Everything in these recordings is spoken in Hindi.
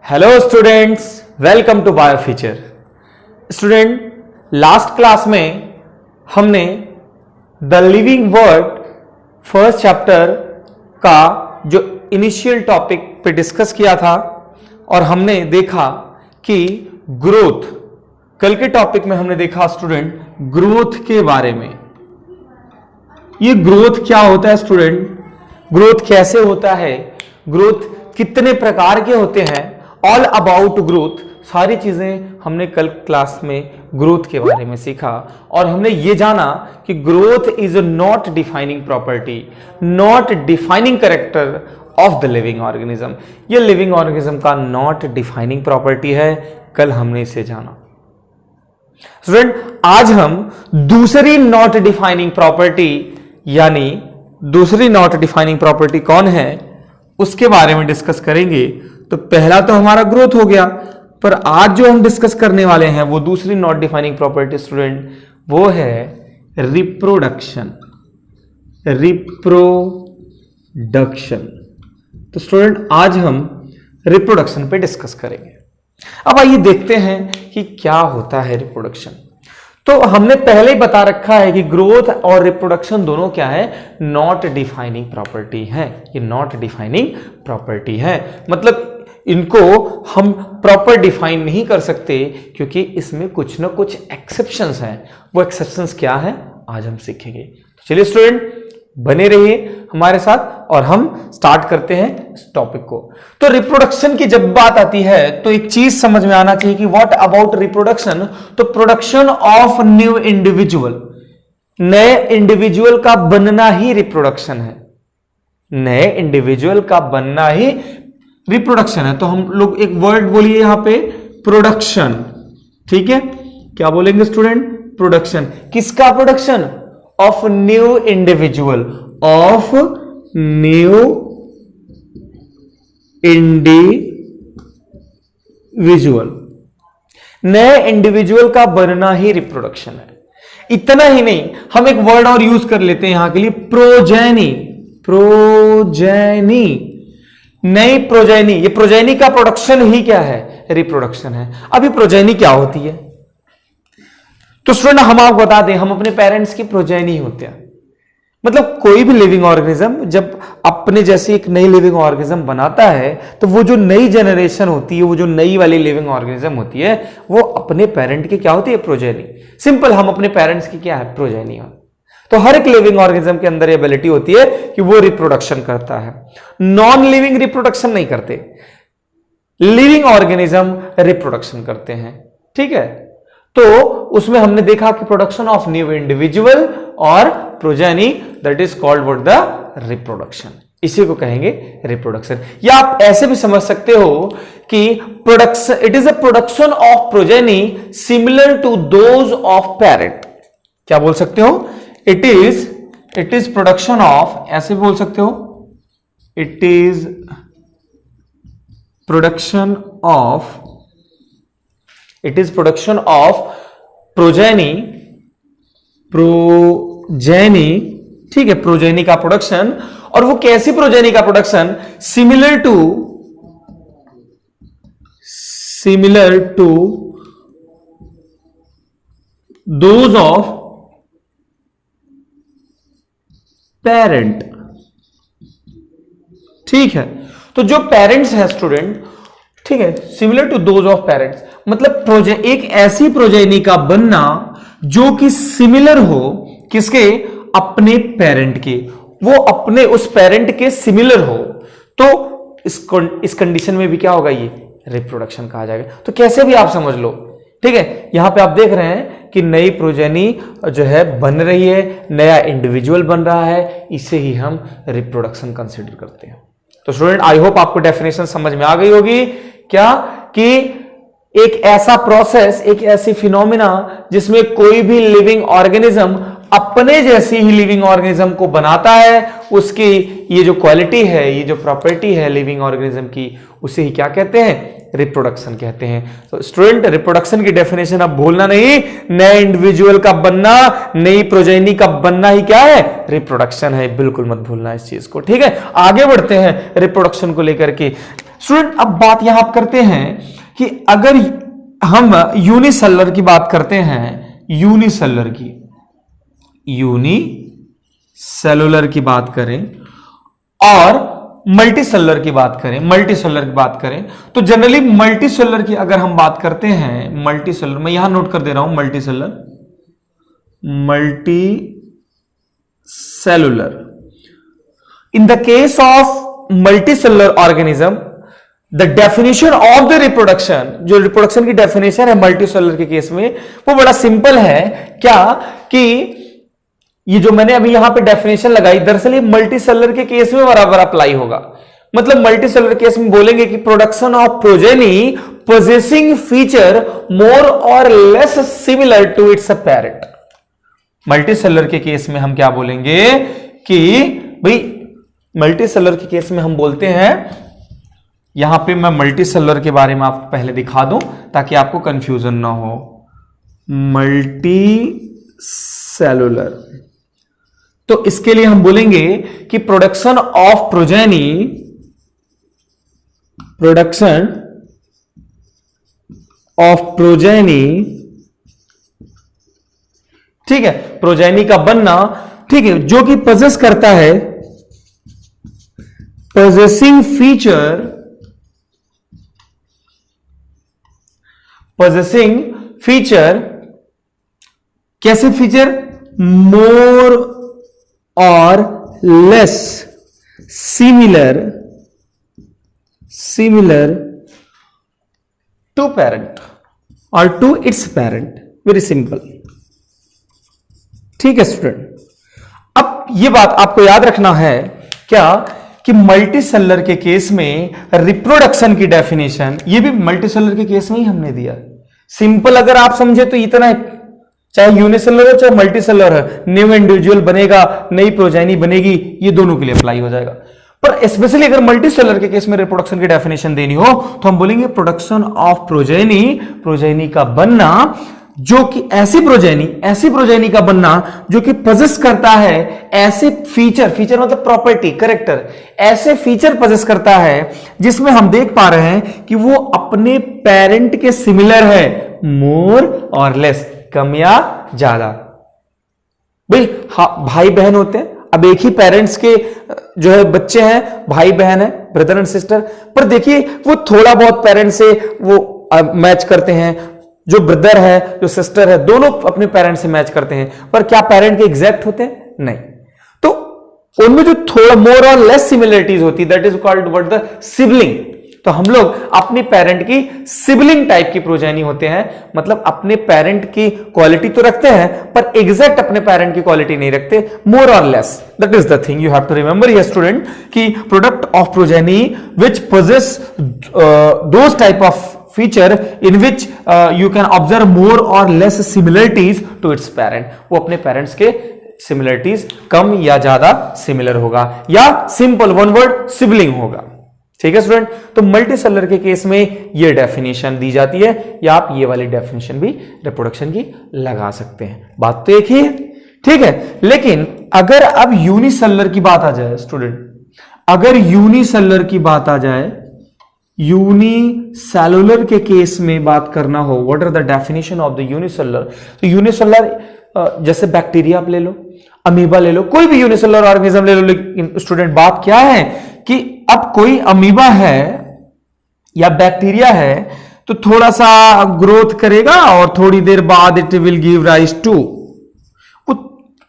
Hello students, welcome to Biofeature. Student, last class में हमने the living world first chapter का जो इनिशियल टॉपिक पे डिस्कस किया था और हमने देखा कि ग्रोथ, कल के टॉपिक में हमने देखा स्टूडेंट ग्रोथ के बारे में। ये ग्रोथ क्या होता है स्टूडेंट, ग्रोथ कैसे होता है, ग्रोथ कितने प्रकार के होते हैं, ऑल अबाउट ग्रोथ, सारी चीजें हमने कल क्लास में ग्रोथ के बारे में सीखा। और हमने ये जाना कि growth is not defining property, not defining character of the living organism. ये लिविंग ऑर्गेनिज्म का नॉट डिफाइनिंग प्रॉपर्टी है, कल हमने इसे जाना। स्टूडेंट, आज हम दूसरी नॉट डिफाइनिंग प्रॉपर्टी, यानी दूसरी नॉट डिफाइनिंग प्रॉपर्टी कौन है उसके बारे में डिस्कस करेंगे। तो पहला तो हमारा ग्रोथ हो गया, पर आज जो हम डिस्कस करने वाले हैं वो दूसरी नॉट डिफाइनिंग प्रॉपर्टी स्टूडेंट, वो है रिप्रोडक्शन। रिप्रोडक्शन, तो स्टूडेंट आज हम रिप्रोडक्शन पे डिस्कस करेंगे। अब आइए देखते हैं कि क्या होता है रिप्रोडक्शन। तो हमने पहले ही बता रखा है कि ग्रोथ और रिप्रोडक्शन दोनों क्या है, नॉट डिफाइनिंग प्रॉपर्टी है। ये नॉट डिफाइनिंग प्रॉपर्टी है, मतलब इनको हम प्रॉपर डिफाइन नहीं कर सकते क्योंकि इसमें कुछ ना कुछ एक्सेप्शंस हैं। वो एक्सेप्शंस क्या है आज हम सीखेंगे। तो चलिए स्टूडेंट, बने रहिए हमारे साथ और हम स्टार्ट करते हैं इस टॉपिक को। तो रिप्रोडक्शन की जब बात आती है तो एक चीज समझ में आना चाहिए कि व्हाट अबाउट रिप्रोडक्शन। तो प्रोडक्शन ऑफ न्यू इंडिविजुअल, नए इंडिविजुअल का बनना ही रिप्रोडक्शन है। नए इंडिविजुअल का बनना ही रिप्रोडक्शन है। तो हम लोग एक वर्ड बोलिए यहां पे, प्रोडक्शन। ठीक है, क्या बोलेंगे स्टूडेंट, प्रोडक्शन। किसका production? Of new individual, of new individual, नए इंडिविजुअल का बनना ही रिप्रोडक्शन है। इतना ही नहीं, हम एक वर्ड और यूज कर लेते हैं यहां के लिए, प्रोजेनी। प्रोजेनी, नई प्रोजेनी। ये प्रोजेनी का प्रोडक्शन ही क्या है, रिप्रोडक्शन है। अभी प्रोजेनी क्या होती है तो स्टूडेंट हम आपको बता दें, हम अपने पेरेंट्स की प्रोजेनी होते हैं। मतलब कोई भी लिविंग ऑर्गेनिज्म जब अपने जैसी एक नई लिविंग ऑर्गेनिज्म बनाता है तो वो जो नई जनरेशन होती है, वो जो नई वाली लिविंग ऑर्गेनिज्म होती है, वो अपने पेरेंट की क्या होती है, प्रोजेनी। सिंपल, हम अपने पेरेंट्स की क्या है, प्रोजेनी। तो हर एक लिविंग ऑर्गेनिज्म के अंदर एबिलिटी होती है कि वो रिप्रोडक्शन करता है। नॉन लिविंग रिप्रोडक्शन नहीं करते, लिविंग ऑर्गेनिज्म रिप्रोडक्शन करते हैं। ठीक है, तो उसमें हमने देखा कि प्रोडक्शन ऑफ न्यू इंडिविजुअल और progeny, that is called what, the reproduction. इसी को कहेंगे रिप्रोडक्शन। या आप ऐसे भी समझ सकते हो कि production, it is a production of progeny similar to those of parent. क्या बोल सकते हो, इट इज प्रोडक्शन ऑफ, ऐसे बोल सकते हो, it is production of, it is production of progeny. Progeny, ठीक है, प्रोजेनी का प्रोडक्शन। और वो कैसी प्रोजेनी का production, similar to those of parent. ठीक है, तो जो पेरेंट्स है स्टूडेंट, ठीक है, similar to those of parents, मतलब एक ऐसी प्रोजेनी का बनना जो कि सिमिलर हो किसके, अपने पेरेंट के, वो अपने उस पेरेंट के सिमिलर हो। तो इस कंडीशन में भी क्या होगा, ये रिप्रोडक्शन कहा जाएगा। तो कैसे भी आप समझ लो। ठीक है, यहां पे आप देख रहे हैं कि नई प्रोजेनी जो है बन रही है, नया इंडिविजुअल बन रहा है, इसे ही हम रिप्रोडक्शन कंसीडर करते हैं। तो स्टूडेंट, आई होप आपको डेफिनेशन समझ में आ गई होगी। क्या कि एक ऐसा प्रोसेस, एक ऐसी फिनोमिना जिसमें कोई भी लिविंग ऑर्गेनिज्म अपने जैसी ही लिविंग ऑर्गेनिज्म को बनाता है, उसकी ये जो क्वालिटी है, ये जो प्रॉपर्टी है लिविंग ऑर्गेनिज्म की, उसे ही क्या कहते हैं, रिप्रोडक्शन कहते हैं। तो स्टूडेंट, रिप्रोडक्शन की डेफिनेशन अब भूलना नहीं, नए इंडिविजुअल का बनना, नई प्रोजेनी का बनना ही क्या है, रिप्रोडक्शन है। बिल्कुल मत भूलना इस चीज को। ठीक है, आगे बढ़ते हैं रिप्रोडक्शन को लेकर के। स्टूडेंट अब बात यहां आप करते हैं कि अगर हम यूनिसेलुलर की बात करते हैं, यूनिसेलुलर की बात करें और मल्टीसेलुलर की बात करें, तो जनरली मल्टीसेलुलर की अगर हम बात करते हैं, मल्टीसेलुलर मैं यहां नोट कर दे रहा हूं, multicellular in the case of multicellular organism the definition of the reproduction, जो रिप्रोडक्शन की डेफिनेशन है मल्टीसेलुलर के केस में, वो बड़ा सिंपल है। क्या कि ये जो मैंने अभी यहां पे डेफिनेशन लगाई, दरअसल ये मल्टीसेलुलर के केस में बराबर अप्लाई होगा। मतलब मल्टीसेलुलर केस में बोलेंगे कि production of progeny possessing feature more और less similar to its parent. Multicellular के केस में हम क्या बोलेंगे कि भाई मल्टीसेलुलर के केस में हम बोलते हैं, यहां पे मैं मल्टीसेलुलर के बारे में आपको पहले दिखा दूं ताकि आपको कंफ्यूजन ना हो। मल्टीसेलुलर, तो इसके लिए हम बोलेंगे कि प्रोडक्शन ऑफ प्रोजेनी, ठीक है, प्रोजेनी का बनना, ठीक है, जो कि पोजेस करता है पोजेसिंग फीचर, कैसे फीचर, मोर और लेस सिमिलर टू पेरेंट और to its parent. Very simple, ठीक है स्टूडेंट। अब ये बात आपको याद रखना है क्या कि मल्टीसेलुलर के केस में रिप्रोडक्शन की डेफिनेशन, ये भी मल्टीसेलुलर के केस में ही हमने दिया। सिंपल अगर आप समझे तो इतना है, चाहे यूनिसेलुलर हो चाहे मल्टीसेलुलर है, न्यू इंडिविजुअल बनेगा, नई प्रोजेनी बनेगी, ये दोनों के लिए अप्लाई हो जाएगा। पर स्पेशली अगर मल्टीसेलुलर के केस में रिप्रोडक्शन की डेफिनेशन देनी हो तो हम बोलेंगे प्रोडक्शन ऑफ प्रोजेनी का बनना, जो कि ऐसी प्रोजेनी का बनना जो कि पोजेस करता है ऐसे फीचर मतलब प्रॉपर्टी, कैरेक्टर, ऐसे फीचर पोजेस करता है जिसमें हम देख पा रहे हैं कि वो अपने पेरेंट के सिमिलर है, मोर और लेस, कम या ज्यादा। भाई भाई बहन होते हैं, अब एक ही पेरेंट्स के जो है बच्चे हैं, भाई बहन है, ब्रदर एंड सिस्टर, पर देखिए वो थोड़ा बहुत पेरेंट से वो मैच करते हैं, जो ब्रदर है जो सिस्टर है, दोनों अपने पेरेंट से मैच करते हैं, पर क्या पेरेंट के एग्जैक्ट होते हैं? नहीं। तो उनमें जो थोड़ा मोर और लेस सिमिलरिटीज होती है, that is called what, the sibling. तो हम लोग अपने पेरेंट की सिबलिंग टाइप की प्रोजेनी होते हैं, मतलब अपने पेरेंट की क्वालिटी तो रखते हैं पर एग्जैक्ट अपने पेरेंट की क्वालिटी नहीं रखते, मोर और less. That is the thing you have to remember here student, कि product of progeny which possess those type of feature in which you can observe more or less similarities to its parent, वो अपने पेरेंट्स के सिमिलरिटीज कम या ज्यादा सिमिलर होगा, या सिंपल वन वर्ड सिबलिंग होगा। ठीक है स्टूडेंट, तो मल्टीसेलुलर के केस में ये डेफिनेशन दी जाती है, या आप ये वाली डेफिनेशन भी रिप्रोडक्शन की लगा सकते हैं। बात तो एक ही है, ठीक है। लेकिन अगर अब यूनिसेलुलर की बात आ जाए स्टूडेंट, अगर यूनिसेलुलर की बात आ जाए, यूनिसेलुलर के केस में बात करना हो, what are the definition of the unicellular. तो यूनिसेलुलर जैसे बैक्टीरिया आप ले लो, अमीबा ले लो, कोई भी यूनिसेलुलर ऑर्गेनिज्म ले लो। लेकिन स्टूडेंट बात क्या है कि अब कोई अमीबा है या बैक्टीरिया है तो थोड़ा सा ग्रोथ करेगा और थोड़ी देर बाद it will give rise to,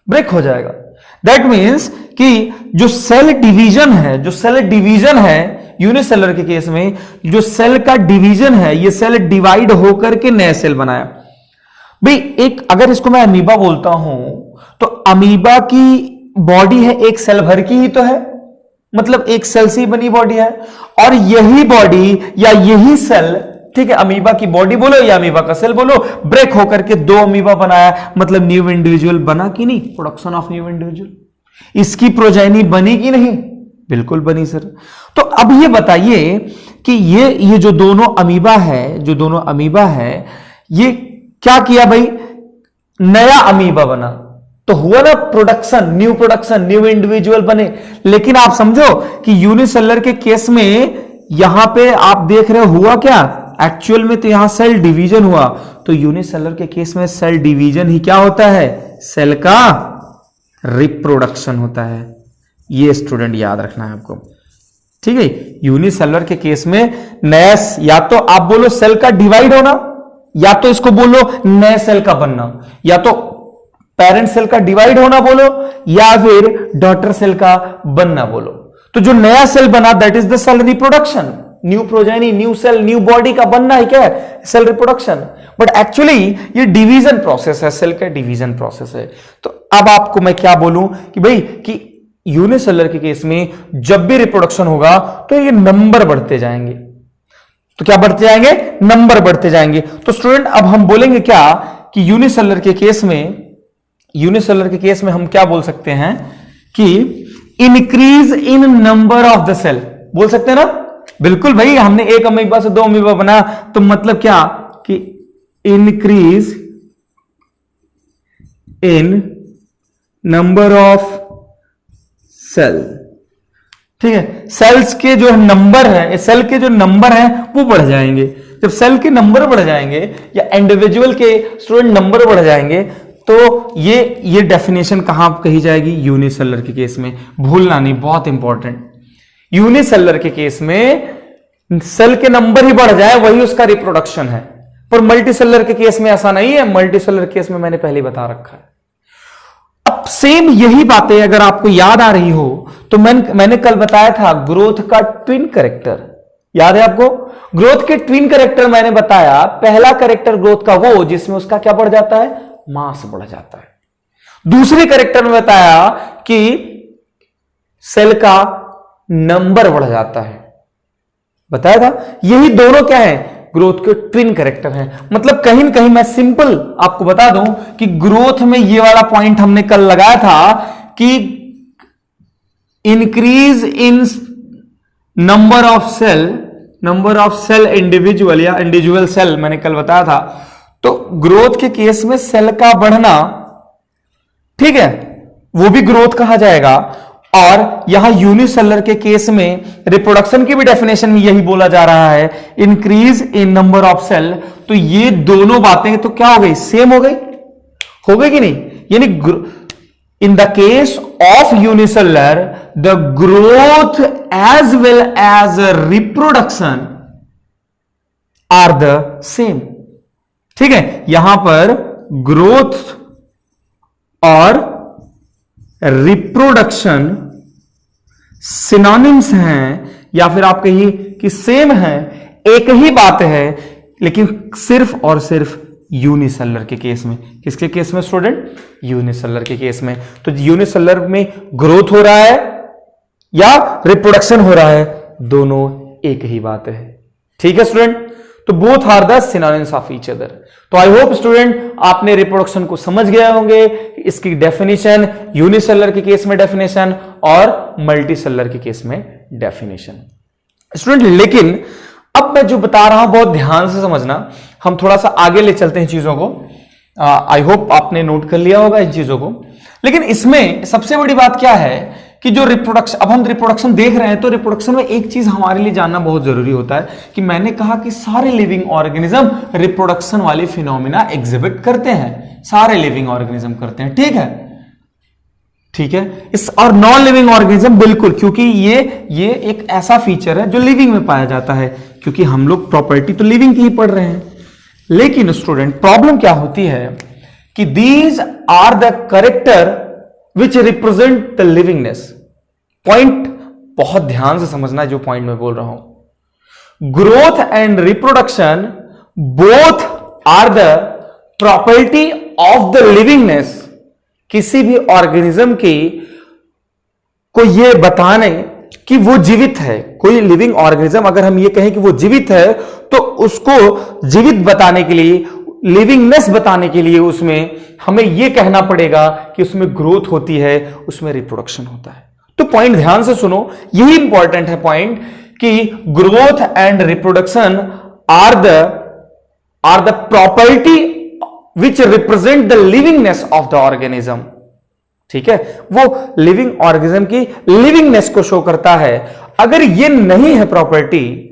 break हो जाएगा। दैट मीन्स कि जो सेल डिवीजन है यूनिसेलुलर के केस में, जो सेल का डिवीजन है, ये सेल डिवाइड होकर के नया सेल बनाया। भाई एक अगर इसको मैं अमीबा बोलता हूं तो अमीबा की बॉडी है एक सेल भर की ही तो है, मतलब एक सेल से ही बनी बॉडी है, और यही बॉडी या यही सेल, ठीक है, अमीबा की बॉडी बोलो या अमीबा का सेल बोलो, ब्रेक होकर के दो अमीबा बनाया, मतलब न्यू इंडिविजुअल बना कि नहीं, प्रोडक्शन ऑफ न्यू इंडिविजुअल। इसकी प्रोजेनी बनी कि नहीं? बिल्कुल बनी सर। तो अब ये बताइए कि ये जो दोनों अमीबा है, ये क्या किया भाई, नया अमीबा बना, तो हुआ ना प्रोडक्शन, न्यू इंडिविजुअल बने। लेकिन आप समझो कि यूनिसेलुलर के केस में यहां पे आप देख रहे हो हुआ क्या, एक्चुअल में तो यहां सेल डिवीजन हुआ, तो यूनिसेलुलर के केस में सेल डिवीजन ही क्या होता है, सेल का रिप्रोडक्शन होता है। ये स्टूडेंट याद रखना है आपको, ठीक है। यूनिसेलुलर के केस में नया, या तो आप बोलो सेल का डिवाइड होना, या तो इसको बोलो नए सेल का बनना, या तो पेरेंट सेल का डिवाइड होना बोलो, या फिर डॉटर सेल का बनना बोलो। तो जो नया सेल बना that is the cell reproduction, new progeny, new cell, new body का बनना है क्या है, सेल रिप्रोडक्शन। बट एक्चुअली ये डिवीजन प्रोसेस है, सेल का डिवीजन प्रोसेस है। तो अब आपको मैं क्या बोलूं कि भाई कि यूनिसेलुलर के केस में जब भी रिप्रोडक्शन होगा तो ये नंबर बढ़ते जाएंगे। तो क्या बढ़ते जाएंगे, नंबर बढ़ते जाएंगे। तो स्टूडेंट अब हम बोलेंगे क्या कि यूनिसेलुलर के केस में हम क्या बोल सकते हैं कि increase in number of the cell, बोल सकते हैं ना। बिल्कुल भाई, हमने एक अमीबा से 2 अमीबा बना, तो मतलब क्या कि increase in number of cell, ठीक है। सेल्स के जो नंबर है, सेल के जो नंबर है वो बढ़ जाएंगे। जब सेल के नंबर बढ़ जाएंगे या इंडिविजुअल के स्टूडेंट नंबर बढ़ जाएंगे, तो ये डेफिनेशन कहां कही जाएगी, यूनिसेलुलर के केस में। भूलना नहीं, बहुत इंपॉर्टेंट। यूनिसेलुलर के केस में सेल के नंबर ही बढ़ जाए वही उसका रिप्रोडक्शन है, पर मल्टीसेलुलर के केस में ऐसा नहीं है। मल्टीसेलुलर केस में मैंने पहले बता रखा है। अब सेम यही बातें अगर आपको याद आ रही हो तो मैंने कल बताया था ग्रोथ का ट्विन कैरेक्टर, याद है आपको। ग्रोथ के ट्विन कैरेक्टर मैंने बताया, पहला कैरेक्टर ग्रोथ का वो जिसमें उसका क्या बढ़ जाता है, मास बढ़ जाता है। दूसरे कैरेक्टर में बताया कि सेल का नंबर बढ़ जाता है, बताया था। यही दोनों क्या है, ग्रोथ के ट्विन कैरेक्टर हैं। मतलब कहीं ना कहीं मैं सिंपल आपको बता दूं कि ग्रोथ में ये वाला पॉइंट हमने कल लगाया था कि increase in number of cell individual या इंडिविजुअल सेल, मैंने कल बताया था। तो ग्रोथ के केस में सेल का बढ़ना, ठीक है, वो भी ग्रोथ कहा जाएगा। और यहां यूनिसेलुलर के केस में रिप्रोडक्शन की भी डेफिनेशन में यही बोला जा रहा है, increase in number of cell. तो ये दोनों बातें तो क्या हो गई, सेम हो गई कि नहीं। यानी in the case of unicellular the growth as well as reproduction are the same, ठीक है। यहां पर ग्रोथ और रिप्रोडक्शन सिनोनिम्स हैं, या फिर आप कहिए कि सेम है, एक ही बात है, लेकिन सिर्फ और सिर्फ यूनिसेलुलर के केस में। किसके केस में स्टूडेंट, यूनिसेलुलर के केस में। तो यूनिसेलुलर में ग्रोथ हो रहा है या रिप्रोडक्शन हो रहा है, दोनों एक ही बात है, ठीक है स्टूडेंट। तो both are the synonyms of each other. तो आई होप स्टूडेंट आपने रिप्रोडक्शन को समझ गए होंगे, इसकी डेफिनेशन, यूनिसेलुलर के केस में डेफिनेशन और मल्टीसेलुलर के केस में डेफिनेशन। स्टूडेंट लेकिन अब मैं जो बता रहा हूं बहुत ध्यान से समझना, हम थोड़ा सा आगे ले चलते हैं चीजों को। आई होप आपने नोट कर लिया होगा इन चीजों को। लेकिन इसमें सबसे बड़ी बात क्या है कि जो रिप्रोडक्शन, अब हम रिप्रोडक्शन देख रहे हैं, तो रिप्रोडक्शन में एक चीज हमारे लिए जानना बहुत जरूरी होता है कि मैंने कहा कि सारे लिविंग ऑर्गेनिज्म रिप्रोडक्शन वाले फिनोमिना एग्जिबिट करते हैं, सारे लिविंग ऑर्गेनिज्म करते हैं, ठीक है। इस और नॉन लिविंग ऑर्गेनिज्म बिल्कुल, क्योंकि ये एक ऐसा फीचर है जो लिविंग में पाया जाता है, क्योंकि हम लोग प्रॉपर्टी तो लिविंग की ही पढ़ रहे हैं। लेकिन स्टूडेंट प्रॉब्लम क्या होती है कि these are the character which represent the livingness. Point बहुत ध्यान से समझना है जो पॉइंट मैं बोल रहा हूं। Growth and reproduction both are the property of the livingness. किसी भी ऑर्गेनिज्म की को यह बताने कि वो जीवित है, कोई लिविंग ऑर्गेनिज्म अगर हम ये कहें कि वो जीवित है, तो उसको जीवित बताने के लिए, लिविंगनेस बताने के लिए उसमें हमें यह कहना पड़ेगा कि उसमें ग्रोथ होती है, उसमें रिप्रोडक्शन होता है। तो पॉइंट ध्यान से सुनो, यही इंपॉर्टेंट है पॉइंट कि growth and reproduction are the property which represent the livingness of the organism, ठीक है। वो लिविंग ऑर्गेनिज्म की लिविंगनेस को शो करता है। अगर ये नहीं है प्रॉपर्टी,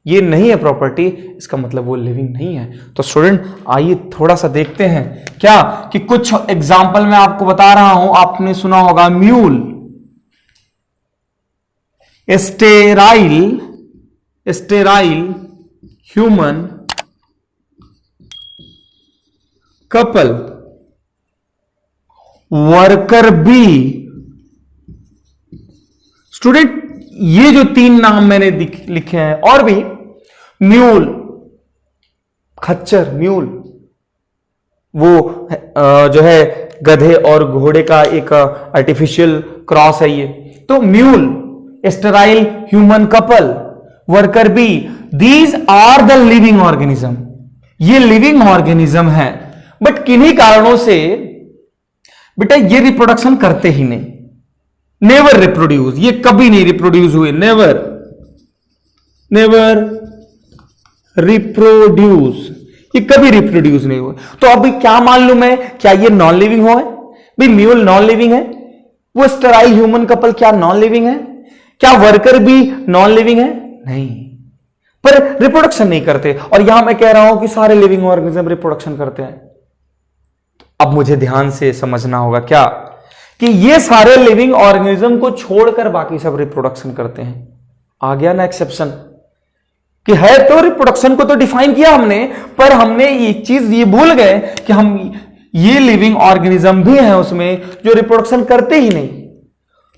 ये नहीं है प्रॉपर्टी, इसका मतलब वो लिविंग नहीं है। तो स्टूडेंट आइए थोड़ा सा देखते हैं क्या कि कुछ एग्जाम्पल मैं आपको बता रहा हूं। आपने सुना होगा mule, sterile human couple, worker B. Student ये जो 3 नाम मैंने लिखे हैं, और भी म्यूल, खच्चर, म्यूल वो जो है गधे और घोड़े का एक आर्टिफिशियल क्रॉस है ये। तो mule, sterile human couple, worker bee, these are the living organism. ये लिविंग ऑर्गेनिज्म है, बट किन्हीं कारणों से बेटा ये रिप्रोडक्शन करते ही नहीं, नेवर रिप्रोड्यूस, ये कभी नहीं रिप्रोड्यूस हुए, नेवर रिप्रोड्यूस, ये कभी रिप्रोड्यूस नहीं हुए। तो अभी क्या मान लू मैं, क्या ये नॉन लिविंग हो है? भाई म्यूल नॉन लिविंग है, वो स्टेराइल ह्यूमन कपल क्या नॉन लिविंग है? क्या वर्कर भी नॉन लिविंग है? नहीं, पर रिप्रोडक्शन नहीं करते। और यहां मैं कह रहा हूं कि सारे लिविंग ऑर्गेनिज्म रिप्रोडक्शन करते हैं। अब मुझे ध्यान से समझना होगा क्या कि ये सारे लिविंग ऑर्गेनिज्म को छोड़कर बाकी सब रिप्रोडक्शन करते हैं। आ गया ना एक्सेप्शन कि है तो रिप्रोडक्शन को तो डिफाइन किया हमने, पर हमने एक चीज ये भूल गए कि हम ये लिविंग ऑर्गेनिज्म भी हैं उसमें जो रिप्रोडक्शन करते ही नहीं।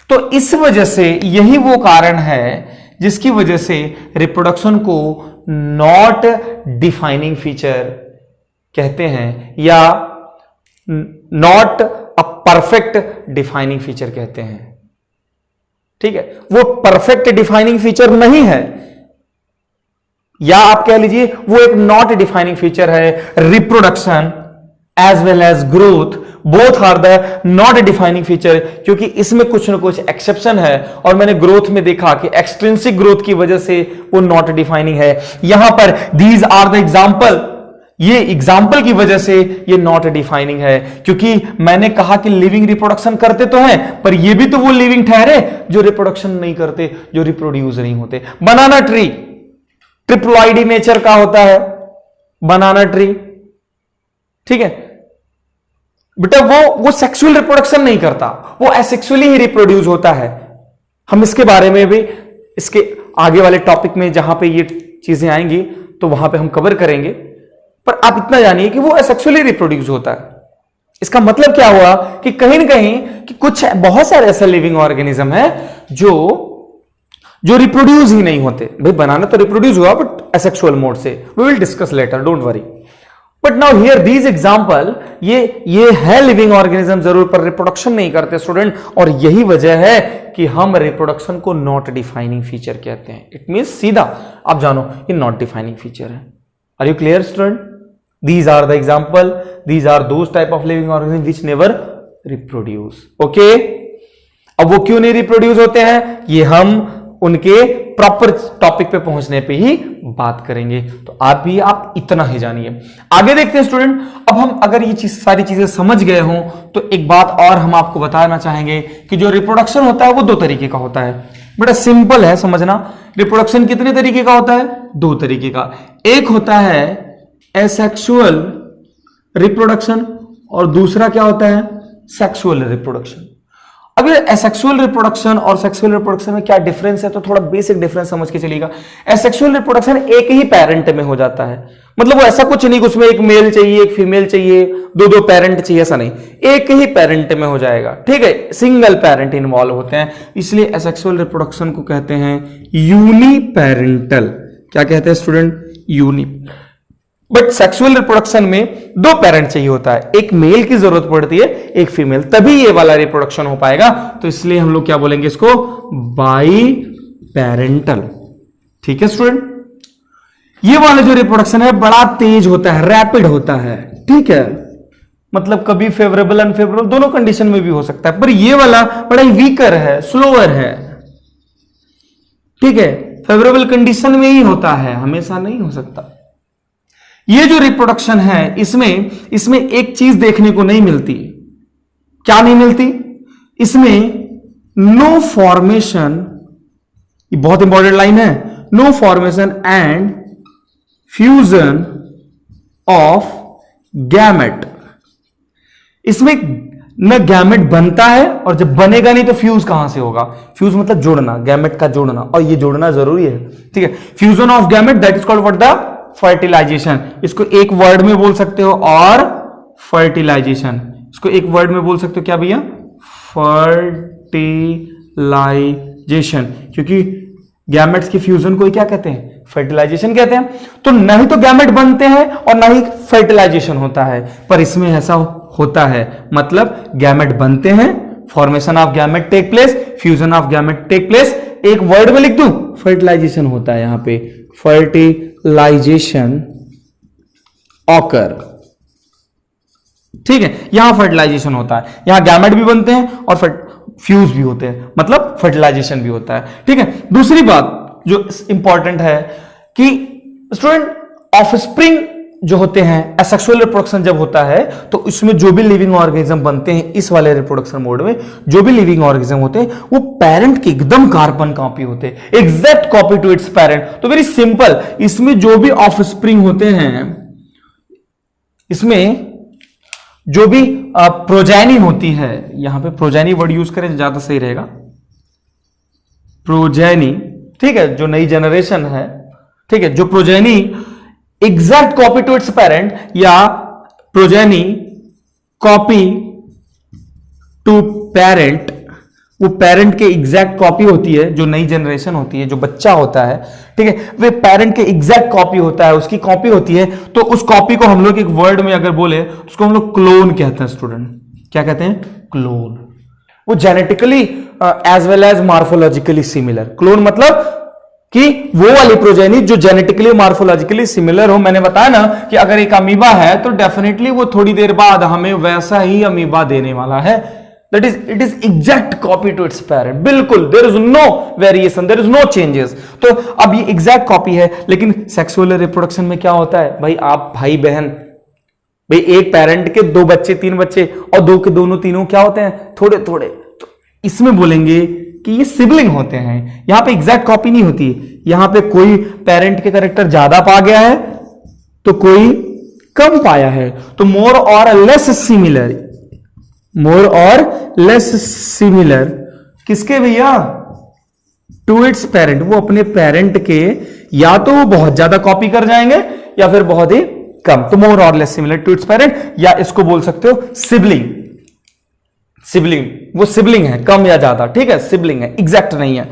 तो इस वजह से यही वो कारण है जिसकी वजह से रिप्रोडक्शन को नॉट डिफाइनिंग फीचर कहते हैं, या not a perfect defining feature कहते हैं। ठीक है, वो परफेक्ट डिफाइनिंग फीचर नहीं है, या आप कह लीजिए वो एक नॉट डिफाइनिंग फीचर है। Reproduction as well as growth both are the not defining feature, क्योंकि इसमें कुछ ना कुछ एक्सेप्शन है। और मैंने ग्रोथ में देखा कि एक्सट्रिंसिक ग्रोथ की वजह से वो नॉट डिफाइनिंग है। यहां पर दीज आर द एग्जाम्पल, ये एग्जाम्पल की वजह से ये नॉट डिफाइनिंग है, क्योंकि मैंने कहा कि लिविंग रिप्रोडक्शन करते तो हैं, पर ये भी तो वो लिविंग ठहरे जो रिप्रोडक्शन नहीं करते, जो रिप्रोड्यूस नहीं होते। बनाना ट्री ट्रिप्लॉइडी नेचर का होता है, बनाना ट्री, ठीक है बेटा, वो सेक्सुअल रिप्रोडक्शन नहीं करता, वो एसेक्सुअली ही रिप्रोड्यूस होता है। हम इसके बारे में भी इसके आगे वाले टॉपिक में जहां पे ये चीजें आएंगी तो वहां पे हम कवर करेंगे, पर आप इतना जानिए कि वो एसेक्सुअली रिप्रोड्यूस होता है। इसका मतलब क्या हुआ कि कहीं ना कहीं कि कुछ बहुत सारे ऐसे लिविंग ऑर्गेनिज्म है जो रिप्रोड्यूस ही नहीं होते। भाई बनाना तो रिप्रोड्यूस हुआ बट एसेक्सुअल मोड से, we will discuss later, don't worry. But now here these example, ये है लिविंग ऑर्गेनिज्म जरूर, पर रिप्रोडक्शन नहीं करते स्टूडेंट, और यही वजह है कि हम रिप्रोडक्शन को नॉट डिफाइनिंग फीचर कहते हैं। इट मींस सीधा आप जानो ये नॉट डिफाइनिंग फीचर है। Are you clear student? These are the example, these are those type of living organism which never reproduce. Okay, अब वो क्यों नहीं रिप्रोड्यूस होते हैं, ये हम उनके प्रॉपर टॉपिक पे पहुंचने पे ही बात करेंगे। तो आप इतना ही जानिए। आगे देखते हैं स्टूडेंट। अब हम अगर ये सारी चीजें समझ गए हों तो एक बात और हम आपको बताना चाहेंगे कि जो रिप्रोडक्शन होता है वो 2 तरीके का होता है। बड़ा सिंपल है समझना। रिप्रोडक्शन कितने तरीके का होता है? 2 तरीके का। एक होता है एसेक्सुअल रिप्रोडक्शन और दूसरा क्या होता है? Sexual reproduction. अब ये एसेक्सुअल रिप्रोडक्शन और सेक्सुअल रिप्रोडक्शन में क्या डिफरेंस है, तो थोड़ा बेसिक डिफरेंस समझ के चलिएगा। एसेक्सुअल रिप्रोडक्शन एक ही पेरेंट में हो जाता है, मतलब वो ऐसा कुछ नहीं कि उसमें एक मेल चाहिए एक फीमेल चाहिए, 2 पेरेंट चाहिए, ऐसा नहीं, एक ही पेरेंट में हो जाएगा। ठीक है, सिंगल पेरेंट इन्वॉल्व होते हैं, इसलिए एसेक्सुअल रिप्रोडक्शन को कहते हैं यूनिपेरेंटल। क्या कहते हैं student? Uni. But sexual reproduction में 2 पेरेंट चाहिए होता है, एक मेल की जरूरत पड़ती है एक फीमेल, तभी ये वाला रिप्रोडक्शन हो पाएगा। तो इसलिए हम लोग क्या बोलेंगे इसको? By parental. ठीक है स्टूडेंट, ये वाला जो रिप्रोडक्शन है बड़ा तेज होता है, रैपिड होता है। ठीक है, मतलब कभी फेवरेबल अनफेवरेबल दोनों कंडीशन में भी हो सकता है, पर ये वाला बड़ा ही वीकर है, स्लोअर है। ठीक है, फेवरेबल कंडीशन में ही होता है, हमेशा नहीं हो सकता। ये जो रिप्रोडक्शन है इसमें एक चीज देखने को नहीं मिलती। क्या नहीं मिलती? इसमें नो फॉर्मेशन ये बहुत इंपॉर्टेंट लाइन है, no formation and fusion of gamete. इसमें न गैमेट बनता है और जब बनेगा नहीं तो फ्यूज कहां से होगा? फ्यूज मतलब जोड़ना, गैमेट का जोड़ना, और ये जोड़ना जरूरी है, ठीक है। Fusion of gamete that is called what? The fertilization. इसको एक वर्ड में बोल सकते हो, और फर्टिलाइजेशन। इसको एक वर्ड में बोल सकते हो, क्या भैया? फर्टिलाइजेशन। क्योंकि गैमेट्स की फ्यूजन को क्या कहते हैं? फर्टिलाइजेशन कहते हैं। तो ना ही तो गैमेट बनते हैं और ना ही फर्टिलाइजेशन होता है, पर इसमें ऐसा होता है। मतलब गैमेट बनते हैं, formation of gamete take place, fusion of gamete take place. एक वर्ड में लिख दूं, फर्टिलाइजेशन होता है। यहां पे फर्टिलाइजेशन ऑकर, ठीक है। यहां फर्टिलाइजेशन होता है, यहां गैमेट भी बनते हैं और फ्यूज भी होते हैं, मतलब फर्टिलाइजेशन भी होता है, ठीक है। दूसरी बात जो इंपॉर्टेंट है कि स्टूडेंट, ऑफस्प्रिंग जो होते हैं, एसेक्सुअल रिप्रोडक्शन जब होता है तो इसमें जो भी लिविंग ऑर्गेनिज्म बनते हैं, इस वाले रिप्रोडक्शन मोड में जो भी लिविंग ऑर्गेनिज्म होते हैं वो पेरेंट के एकदम कार्बन कॉपी होते हैं, exact copy to its parent. तो वेरी सिंपल, इसमें जो भी ऑफस्प्रिंग होते हैं, इसमें जो भी प्रोजेनी होती है, यहां पे प्रोजेनी वर्ड यूज करें ज्यादा सही रहेगा, प्रोजेनी, ठीक है, जो नई जनरेशन है, ठीक है, जो progeny exact copy to its parent या प्रोजेनी कॉपी टू पेरेंट, वो पेरेंट के एग्जैक्ट कॉपी होती है। जो नई जनरेशन होती है, जो बच्चा होता है, ठीक है, वे पेरेंट के एग्जैक्ट कॉपी होता है, उसकी कॉपी होती है। तो उस कॉपी को हम लोग एक वर्ड में अगर बोले तो उसको हम लोग क्लोन कहते हैं। स्टूडेंट, क्या कहते हैं? क्लोन। वो genetically as well as morphologically similar. Clone मतलब कि वो वाली प्रोजेनी जो जेनेटिकली मार्फोलॉजिकली सिमिलर हो। मैंने बताया ना कि अगर एक अमीबा है तो डेफिनेटली वो थोड़ी देर बाद हमें वैसा ही अमीबा देने वाला है। That is, it is exact copy to its parent, बिल्कुल, there is no variation, there is no changes. तो अब ये एग्जैक्ट कॉपी है। लेकिन सेक्सुअल रिप्रोडक्शन में क्या होता है भाई? आप भाई बहन, भाई एक पेरेंट के 2 बच्चे 3 बच्चे, और 2 के दोनों तीनों क्या होते हैं? थोड़े थोड़े। तो इसमें बोलेंगे कि ये सिबलिंग होते हैं। यहां पे एग्जैक्ट कॉपी नहीं होती। यहां पे कोई पेरेंट के कैरेक्टर ज्यादा पा गया है तो कोई कम पाया है, तो मोर और लेस सिमिलर, मोर और लेस सिमिलर किसके भैया? To its parent. वो अपने पेरेंट के या तो वो बहुत ज्यादा कॉपी कर जाएंगे या फिर बहुत ही कम। तो मोर और less similar to its parent, या इसको बोल सकते हो सिबलिंग। सिबलिंग, वो सिबलिंग है, कम या ज्यादा, ठीक है, सिबलिंग है, एग्जैक्ट नहीं है।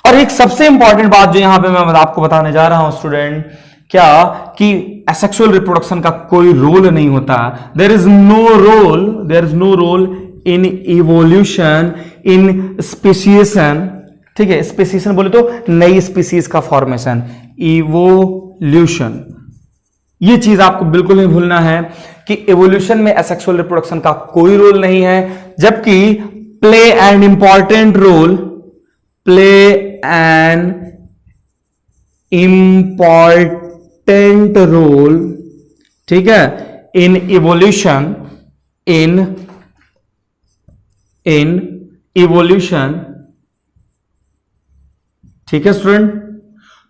और एक सबसे इंपॉर्टेंट बात जो यहां पे मैं आपको बताने जा रहा हूं स्टूडेंट, क्या कि एसेक्सुअल रिप्रोडक्शन का कोई रोल नहीं होता। There is no role, there is no role in evolution, in speciation, ठीक है। स्पेसिएशन बोले तो नई स्पीसीज का फॉर्मेशन, इवोल्यूशन। ये चीज आपको बिल्कुल नहीं भूलना है कि एवोल्यूशन में एसेक्सुअल रिप्रोडक्शन का कोई रोल नहीं है, जबकि play an important role, play an important role, ठीक है, इन इवोल्यूशन, इन इवोल्यूशन, ठीक है स्टूडेंट।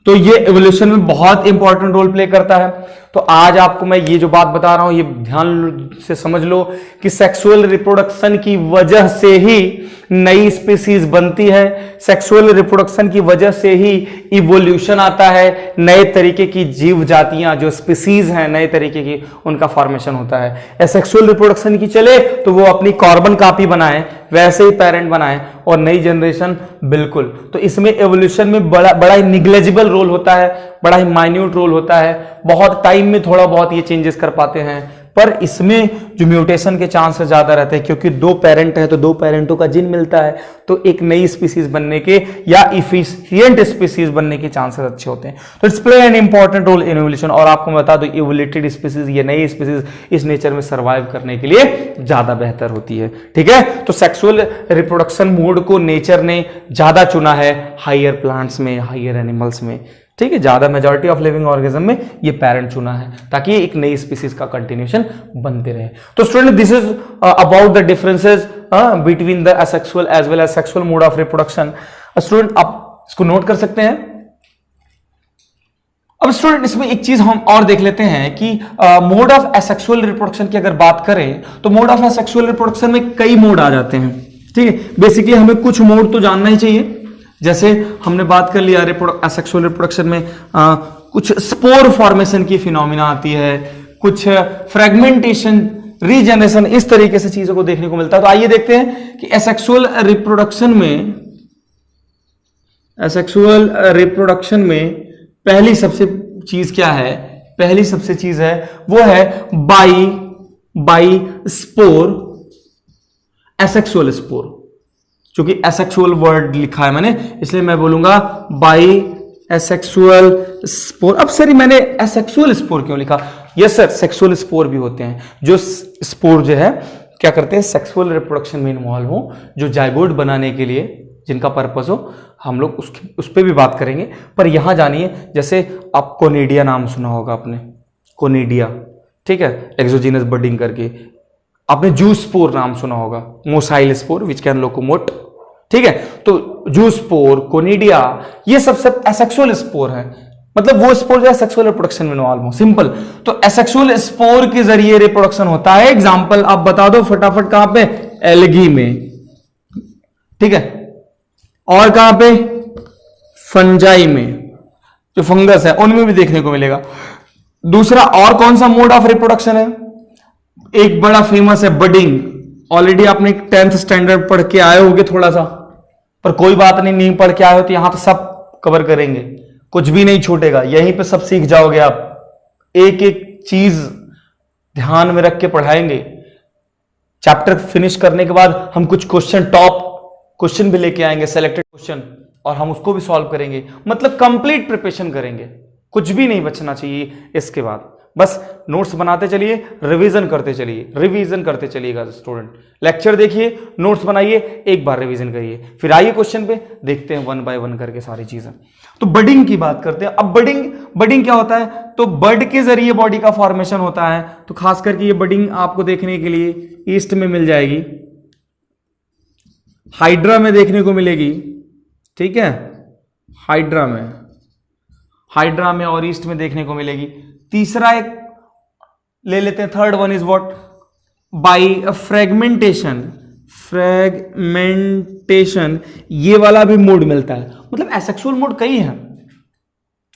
तो ये एवोल्यूशन में बहुत इंपॉर्टेंट रोल प्ले करता है। तो आज आपको मैं ये जो बात बता रहा हूं ये ध्यान से समझ लो कि सेक्सुअल रिप्रोडक्शन की वजह से ही नई स्पीसीज बनती है, सेक्सुअल रिप्रोडक्शन की वजह से ही इवोल्यूशन आता है, नए तरीके की जीव जातियां जो स्पीसीज हैं नए तरीके की उनका फॉर्मेशन होता है। सेक्सुअल रिप्रोडक्शन की चले तो वो अपनी कार्बन कॉपी बनाए, वैसे ही पेरेंट बनाए और नई जनरेशन, बिल्कुल। तो इसमें एवोल्यूशन में बड़ा ही निग्लेजिबल रोल होता है, बड़ा ही माइन्यूट रोल होता है, बहुत टाइम में थोड़ा बहुत ये चेंजेस कर पाते हैं, पर इसमें जो म्यूटेशन के चांसेस ज्यादा रहते हैं क्योंकि 2 पेरेंट है तो 2 पेरेंटों का जीन मिलता है, तो एक नई स्पीसीज बनने के या इफिशिएंट स्पीसीज बनने के चांसेस अच्छे होते हैं। तो it's play an important role in evolution. और आपको बता दो इवोल्यूटेड स्पीसीज, ये नई स्पीसीज इस नेचर में सर्वाइव करने के लिए ज्यादा बेहतर होती है, ठीक है। तो सेक्सुअल रिप्रोडक्शन मोड को नेचर ने ज्यादा चुना है हायर प्लांट्स में, हायर एनिमल्स में, ठीक है। ज्यादा मेजॉरिटी ऑफ लिविंग ऑर्गेनिज्म में ये पेरेंट चुना है ताकि एक नई स्पीसीज का कंटिन्यूएशन बनते रहे। तो student this is about the differences between the asexual as well as sexual mode of reproduction. Student अब इसको नोट कर सकते हैं। अब स्टूडेंट इसमें एक चीज हम और देख लेते हैं कि मोड ऑफ एसेक्सुअल रिप्रोडक्शन की अगर बात करें तो मोड ऑफ एसेक्सुअल रिप्रोडक्शन में कई मोड आ जाते हैं। ठीक है, बेसिकली हमें कुछ मोड तो जानना ही चाहिए। जैसे हमने बात कर लिया एसेक्सुअल रिप्रोडक्शन में कुछ स्पोर फॉर्मेशन की फिनोमिना आती है, कुछ फ्रेगमेंटेशन, रीजनरेशन, इस तरीके से चीजों को देखने को मिलता है। तो आइए देखते हैं कि एसेक्सुअल रिप्रोडक्शन में पहली सबसे चीज क्या है? पहली सबसे चीज है वो है बाई स्पोर एसेक्सुअल स्पोर। क्योंकि एसेक्सुअल वर्ड लिखा है मैंने, इसलिए मैं बोलूंगा बाई एसेक्सुअल स्पोर। अब सर मैंने एसेक्सुअल स्पोर क्यों लिखा? यस सर, सेक्सुअल स्पोर भी होते हैं जो स्पोर जो है क्या करते हैं, सेक्सुअल रिप्रोडक्शन में इन्वॉल्व हो, जो जाइगोट बनाने के लिए जिनका पर्पस हो, हम लोग उस पर भी बात करेंगे। पर यहां जानिए, जैसे आप कोनिडिया नाम सुना होगा आपने, कोनिडिया, ठीक है, एक्सोजीनस बडिंग करके। आपने जू स्पोर नाम सुना होगा, मोसाइल स्पोर विच कैन लोकोमोट, ठीक है। तो जू स्पोर, कोनिडिया, ये सब एसेक्सुअल स्पोर है, मतलब वो स्पोर जो है सेक्सुअल रिप्रोडक्शन में इन्वॉल्व हो, सिंपल। तो एसेक्सुअल स्पोर के जरिए रिप्रोडक्शन होता है। एग्जांपल आप बता दो फटाफट, कहां पे? एल्गी में, ठीक है, और कहां पे? फंजाई में, जो फंगस है उनमें भी देखने को मिलेगा। दूसरा और कौन सा मोड ऑफ रिप्रोडक्शन है? एक बड़ा फेमस है बडिंग। ऑलरेडी आपने 10th स्टैंडर्ड पढ़ के आए होंगे थोड़ा सा, पर कोई बात नहीं पढ़ के आए हो तो यहां तो सब कवर करेंगे, कुछ भी नहीं छूटेगा, यहीं पे सब सीख जाओगे आप। एक एक चीज ध्यान में रख के पढ़ाएंगे। चैप्टर फिनिश करने के बाद हम कुछ क्वेश्चन, टॉप क्वेश्चन भी लेके आएंगे, सेलेक्टेड क्वेश्चन, और हम उसको भी सॉल्व करेंगे। मतलब कंप्लीट प्रिपरेशन करेंगे, कुछ भी नहीं बचना चाहिए इसके बाद। बस नोट्स बनाते चलिए, रिवीजन करते चलिएगा स्टूडेंट। लेक्चर देखिए, नोट्स बनाइए, एक बार रिवीजन करिए, फिर आइए क्वेश्चन पे, देखते हैं 1 बाय 1 करके सारी चीजें। तो बडिंग की बात करते हैं। अब बडिंग क्या होता है? तो बड के जरिए बॉडी का फॉर्मेशन होता है। तो खास करके ये बडिंग आपको देखने के लिए ईस्ट में मिल जाएगी, हाइड्रा में देखने को मिलेगी, ठीक है, हाइड्रा में और ईस्ट में देखने को मिलेगी। तीसरा एक ले लेते हैं, third one is what? By fragmentation, ये वाला भी मोड मिलता है। मतलब एसेक्सुअल मोड कई हैं,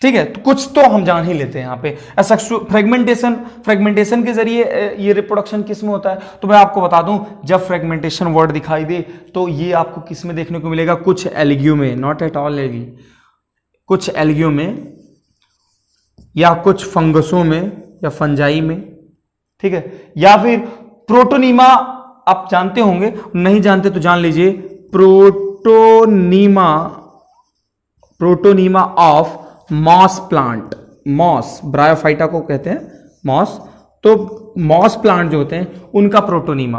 ठीक है, तो कुछ तो हम जान ही लेते हैं यहां पे। फ्रेगमेंटेशन के जरिए ये रिप्रोडक्शन किस में होता है? तो मैं आपको बता दूं, जब फ्रेगमेंटेशन वर्ड दिखाई दे तो ये आपको किस में देखने को मिलेगा? कुछ एल्गियो में, नॉट एट ऑल एल्गी, कुछ एल्गियो में या कुछ फंगसों में या फंजाई में, ठीक है, या फिर प्रोटोनीमा। आप जानते होंगे, नहीं जानते तो जान लीजिए, protonema of moss plant, moss bryophyta को कहते हैं मॉस। तो मॉस प्लांट जो होते हैं उनका प्रोटोनीमा।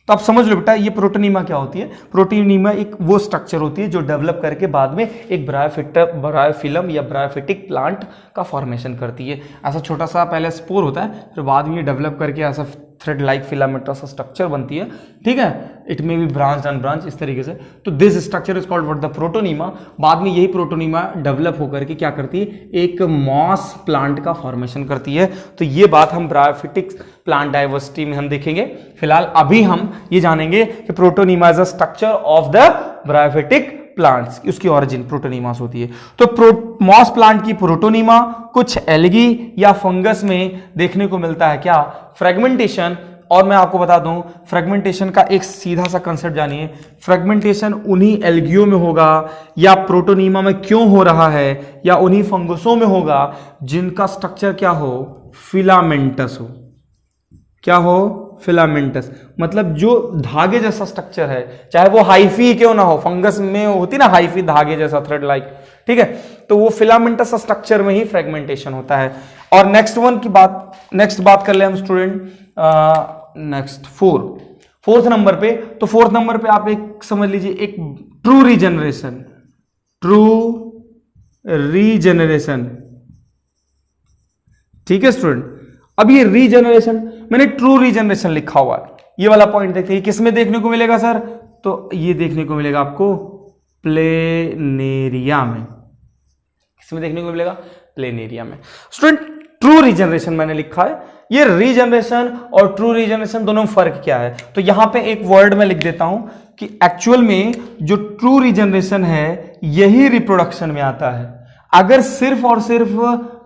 तो आप समझ लो बेटा, ये प्रोटोनीमा क्या होती है? प्रोटोनीमा एक वो स्ट्रक्चर होती है जो डेवलप करके बाद में एक ब्रायोफिलम या ब्रायोफिटिक प्लांट का फॉर्मेशन करती है। ऐसा छोटा सा पहले स्पोर होता है, फिर बाद में ये डेवलप करके ऐसा थ्रेड लाइक फिलामेंटस स्ट्रक्चर बनती है, ठीक है। इट में भी ब्रांच एंड ब्रांच, इस तरीके से। तो this structure is called what? The protonema. बाद में यही प्रोटोनीमा डेवलप होकर के क्या करती है? एक मॉस प्लांट का फॉर्मेशन करती है। तो ये बात हम ब्रायोफिटिक प्लांट डाइवर्सिटी में हम देखेंगे। फिलहाल अभी हम ये जानेंगे कि protonema is a structure of the bryophytic plants, उसकी ओरिजिन प्रोटोनीमास होती है। तो मॉस प्लांट की प्रोटोनीमा कुछ एल्गी या फंगस में देखने को मिलता है क्या? फ्रेगमेंटेशन। और मैं आपको बता दूं, फ्रेगमेंटेशन का एक सीधा सा कंसेप्ट जानिए। फ्रेगमेंटेशन उन्हीं एल्गियो में होगा या प्रोटोनीमा में क्यों हो रहा है, या उन्हीं फंगसों में होगा जिनका स्ट्रक्चर क्या हो? फिलामेंटस हो। क्या हो? फिलामेंटस। मतलब जो धागे जैसा स्ट्रक्चर है, चाहे वो हाइफी क्यों ना हो, फंगस में होती ना हाइफी, धागे जैसा, थ्रेड लाइक, ठीक है, तो वो फिलामेंटस स्ट्रक्चर में ही फ्रेगमेंटेशन होता है। और नेक्स्ट बात कर ले हम स्टूडेंट, नेक्स्ट फोर्थ नंबर पे। तो फोर्थ नंबर पे आप एक समझ लीजिए, एक ट्रू रीजनरेशन, ठीक है स्टूडेंट। अब ये रीजनरेशन, मैंने ट्रू रीजनरेशन लिखा हुआ है, ये वाला पॉइंट देखते हैं किस में देखने को मिलेगा सर? तो ये देखने को मिलेगा आपको प्लेनेरिया में, किसमें देखने को मिलेगा? प्लेनेरिया में। स्टूडेंट ट्रू रीजनरेशन मैंने लिखा है, ये रीजनरेशन और ट्रू रीजनरेशन दोनों में फर्क क्या है? तो यहां पे एक वर्ड में लिख देता हूं कि एक्चुअल में जो ट्रू रीजनरेशन है यही रिप्रोडक्शन में आता है। अगर सिर्फ और सिर्फ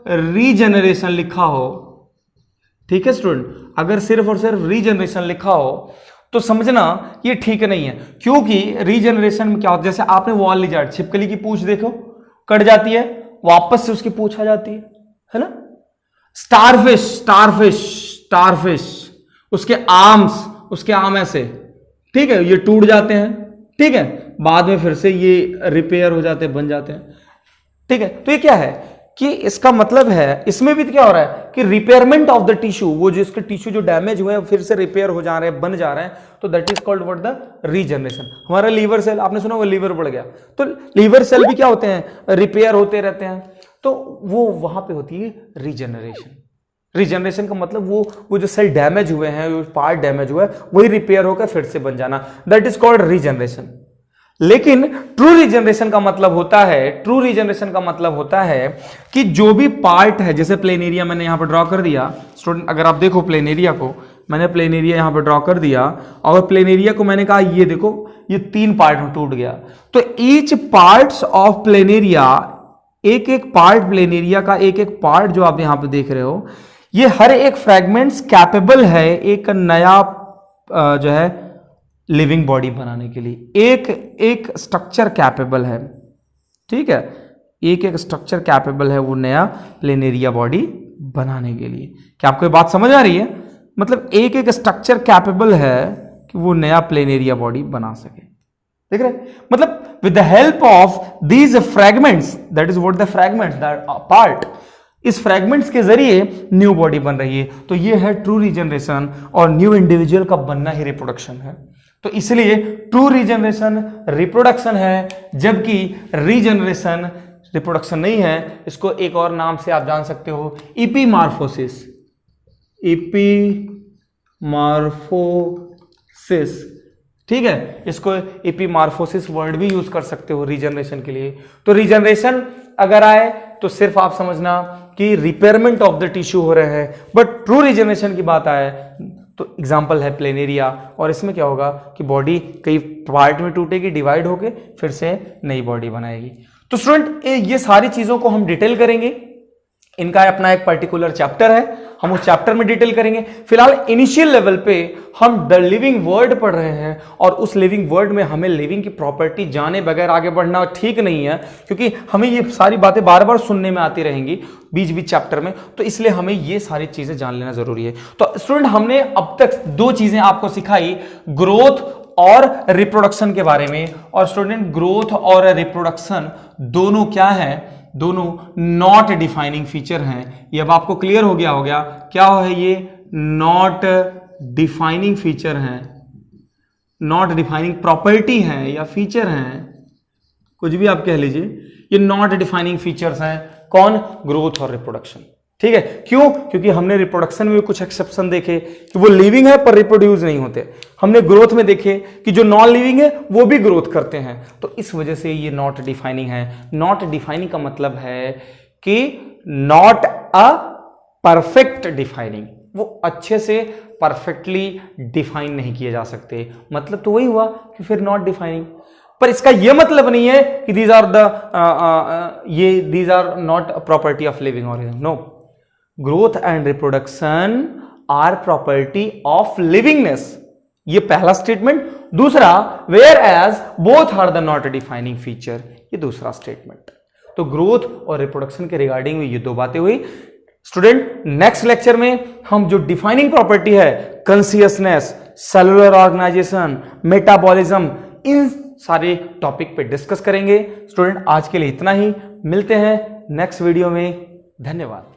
रीजनरेशन लिखा हो, ठीक है स्टूडेंट, अगर सिर्फ और सिर्फ रीजनरेशन लिखा हो तो समझना ये ठीक नहीं है, क्योंकि रीजनरेशन में क्या होता है, जैसे आपने वॉल लिजार्ड, छिपकली की पूंछ देखो, कट जाती है, वापस से उसकी पूंछ आ जाती है ना? स्टारफिश स्टारफिश स्टारफिश, उसके आर्म ऐसे, ठीक है, ये टूट जाते हैं, ठीक है, बाद में फिर से ये रिपेयर हो जाते हैं, बन जाते हैं, ठीक है। तो ये क्या है कि इसका मतलब है, इसमें भी क्या हो रहा है कि रिपेयरमेंट ऑफ द टिश्यू, वो जो इसके टिश्यू जो डैमेज हुए हैं फिर से रिपेयर हो जा रहे हैं, बन जा रहे हैं, तो that is called what? The regeneration. हमारा लीवर सेल, आपने सुना वो लीवर बढ़ गया, तो लीवर सेल भी क्या होते हैं? रिपेयर होते रहते हैं, तो वो वहां पे होती है रीजनरेशन। रीजनरेशन का मतलब वो जो सेल डैमेज हुए हैं, जो पार्ट डैमेज हुआ है, वही रिपेयर होकर फिर से बन जाना, दैट इज कॉल्ड रीजनरेशन। लेकिन ट्रू रीजनरेशन का मतलब होता है, ट्रू रीजनरेशन का मतलब होता है कि जो भी पार्ट है, जैसे प्लेन एरिया मैंने यहां पर ड्रॉ कर दिया स्टूडेंट, अगर आप देखो प्लेन एरिया को, मैंने प्लेन एरिया यहां पर ड्रॉ कर दिया, और प्लेन एरिया को मैंने कहा ये देखो ये 3 पार्ट में टूट गया, तो each parts of plain area, एक एक पार्ट प्लेन एरिया का, एक एक पार्ट जो आप यहां पर देख रहे हो, ये हर एक फ्रैगमेंट्स कैपेबल है एक नया जो है लिविंग बॉडी बनाने के लिए। एक स्ट्रक्चर कैपेबल है, ठीक है, एक स्ट्रक्चर कैपेबल है वो नया प्लेनेरिया बॉडी बनाने के लिए। क्या आपको ये बात समझ आ रही है? मतलब एक स्ट्रक्चर कैपेबल है कि वो नया प्लेनेरिया बॉडी बना सके, देख रहे? मतलब with the help of these fragments, that is what the fragments, that part, इस फ्रैगमेंट्स के जरिए न्यू बॉडी बन रही है। तो ये है ट्रू रीजनरेशन, और न्यू इंडिविजुअल का बनना ही रिप्रोडक्शन है। तो इसलिए ट्रू रीजनरेशन रिप्रोडक्शन है, जबकि रीजनरेशन रिप्रोडक्शन नहीं है। इसको एक और नाम से आप जान सकते हो, इपीमॉर्फोसिस। इपीमॉर्फोसिस, ठीक है, इसको इपीमॉर्फोसिस वर्ड भी यूज कर सकते हो रीजनरेशन के लिए। तो रीजनरेशन अगर आए तो सिर्फ आप समझना कि रिपेयरमेंट ऑफ द टिश्यू हो रहे हैं, बट ट्रू रीजनरेशन की बात आए तो एग्जाम्पल है प्लेनेरिया, और इसमें क्या होगा कि बॉडी कई पार्ट में टूटेगी, डिवाइड होके फिर से नई बॉडी बनाएगी। तो स्टूडेंट ये सारी चीजों को हम डिटेल करेंगे, इनका अपना एक पर्टिकुलर चैप्टर है, हम उस चैप्टर में डिटेल करेंगे। फिलहाल इनिशियल लेवल पे हम द लिविंग वर्ड पढ़ रहे हैं, और उस लिविंग वर्ड में हमें लिविंग की प्रॉपर्टी जाने बगैर आगे बढ़ना ठीक नहीं है, क्योंकि हमें ये सारी बातें बार बार सुनने में आती रहेंगी बीच बीच चैप्टर में, तो इसलिए हमें ये सारी चीजें जान लेना जरूरी है। तो स्टूडेंट हमने अब तक 2 चीजें आपको सिखाई, ग्रोथ और रिप्रोडक्शन के बारे में। और स्टूडेंट ग्रोथ और रिप्रोडक्शन दोनों क्या है? दोनों नॉट डिफाइनिंग फीचर हैं। ये अब आपको क्लियर हो गया क्या है? ये नॉट डिफाइनिंग फीचर हैं, नॉट डिफाइनिंग प्रॉपर्टी है या फीचर हैं, कुछ भी आप कह लीजिए, ये नॉट डिफाइनिंग फीचर्स हैं। कौन? ग्रोथ और रिप्रोडक्शन, ठीक है। क्यों? क्योंकि हमने रिप्रोडक्शन में कुछ एक्सेप्शन देखे कि वो लिविंग है पर रिप्रोड्यूस नहीं होते। हमने ग्रोथ में देखे कि जो नॉन लिविंग है वो भी ग्रोथ करते हैं, तो इस वजह से ये नॉट डिफाइनिंग है। नॉट डिफाइनिंग का मतलब है कि नॉट अ परफेक्ट डिफाइनिंग, वो अच्छे से परफेक्टली डिफाइन नहीं किए जा सकते। मतलब तो वही हुआ कि फिर नॉट डिफाइनिंग, पर इसका यह मतलब नहीं है कि these are not property of living organism. No, growth and reproduction are property of livingness, ये पहला स्टेटमेंट। दूसरा, whereas both are the not defining feature, ये दूसरा स्टेटमेंट। तो ग्रोथ और रिप्रोडक्शन के रिगार्डिंग ये 2 बातें हुई। स्टूडेंट नेक्स्ट लेक्चर में हम जो डिफाइनिंग प्रॉपर्टी है, कॉन्शियसनेस, सेलुलर ऑर्गेनाइजेशन, मेटाबॉलिज्म, इन सारे टॉपिक पे डिस्कस करेंगे। स्टूडेंट आज के लिए इतना ही, मिलते हैं नेक्स्ट वीडियो में। धन्यवाद।